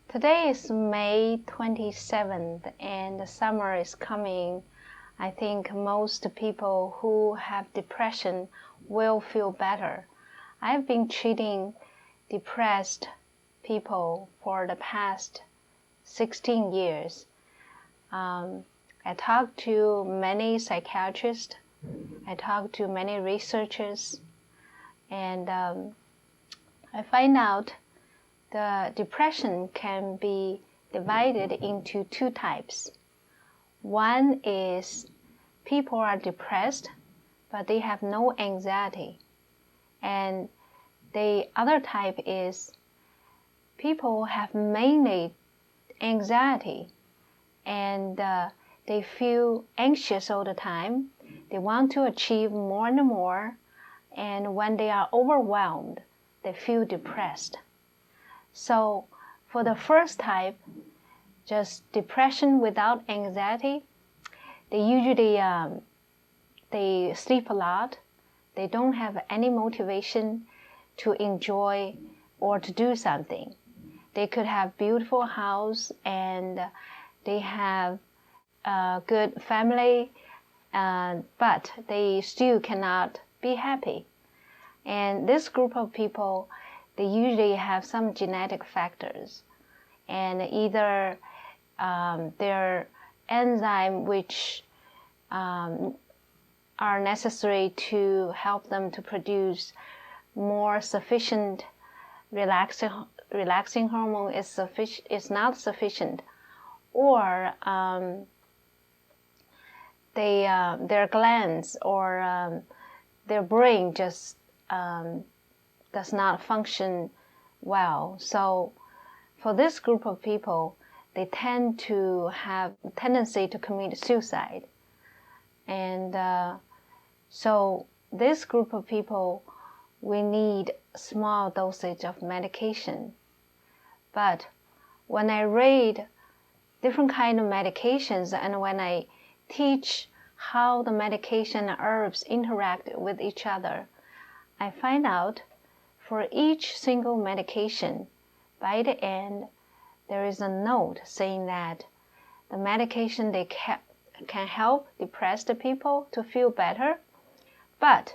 Today is May 27th and the summer is coming. I think most people who have depression will feel better. I've been treating depressed people for the past 16 years. I talked to many psychiatrists, I talked to many researchers, and I find out the depression can be divided into two types. One is people are depressed, but they have no anxiety. And the other type is people have mainly anxiety and they feel anxious all the time. They want to achieve more and more. And when they are overwhelmed, they feel depressed. So for the first type, just depression without anxiety, they usually they sleep a lot. They don't have any motivation to enjoy or to do something. They could have beautiful house and they have a good family, but they still cannot be happy. And this group of people, they usually have some genetic factors, and either their enzyme which are necessary to help them to produce more sufficient relaxing hormone is not sufficient, or their glands or their brain just does not function well. So for this group of people, they tend to have a tendency to commit suicide. And so this group of people, we need small dosage of medication. But when I read different kind of medications and when I teach how the medication and herbs interact with each other, I find out for each single medication, by the end, there is a note saying that the medication can help depressed people to feel better, but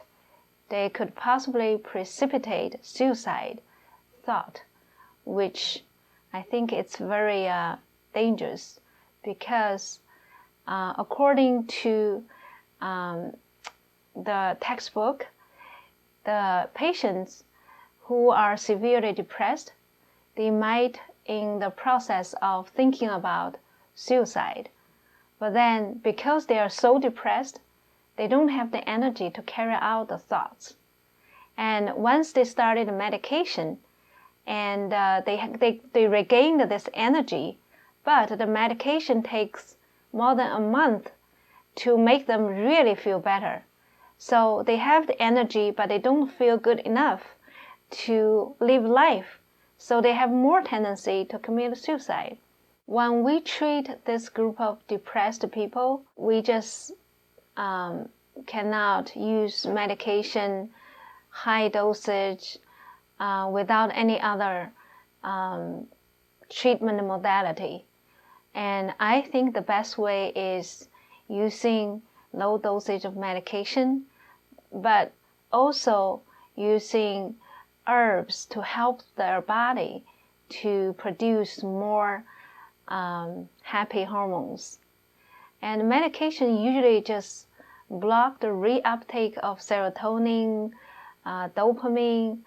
they could possibly precipitate suicide thought, which I think it's very dangerous, because according to the textbook, the patients who are severely depressed, they might in the process of thinking about suicide. But then because they are so depressed, they don't have the energy to carry out the thoughts. And once they started the medication and they regained this energy, but the medication takes more than a month to make them really feel better. So they have the energy, but they don't feel good enough to live life. So they have more tendency to commit suicide. When we treat this group of depressed people, we just cannot use medication, high dosage, without any other treatment modality. And I think the best way is using low dosage of medication, but also using herbs to help their body to produce more happy hormones. And medication usually just block the reuptake of serotonin, dopamine,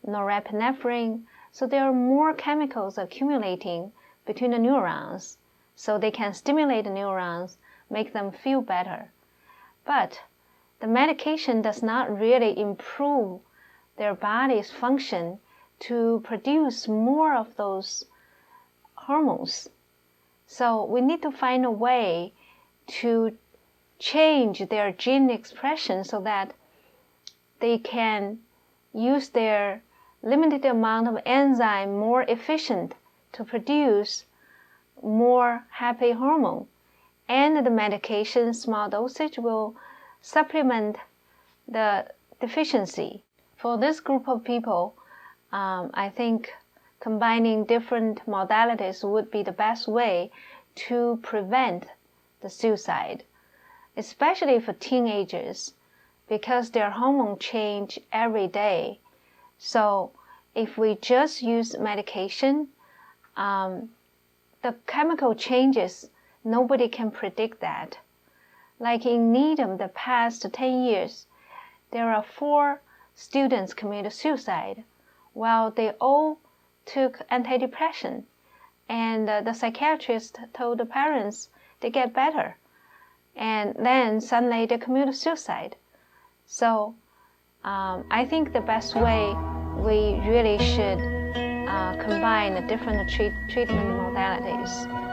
norepinephrine. So there are more chemicals accumulating between the neurons, so they can stimulate the neurons, make them feel better. But the medication does not really improve their body's function to produce more of those hormones. So we need to find a way to change their gene expression so that they can use their limited amount of enzyme more efficient to produce more happy hormone. And the medication, small dosage, will supplement the deficiency. For this group of people, I think combining different modalities would be the best way to prevent the suicide, especially for teenagers, because their hormones change every day. So if we just use medication, the chemical changes, nobody can predict that. Like in Needham, the past 10 years, there are 4 students committed suicide. Well, they all took antidepressant, and the psychiatrist told the parents they get better, and then suddenly they commit suicide. So I think the best way, we really should combine the different treatment modalities.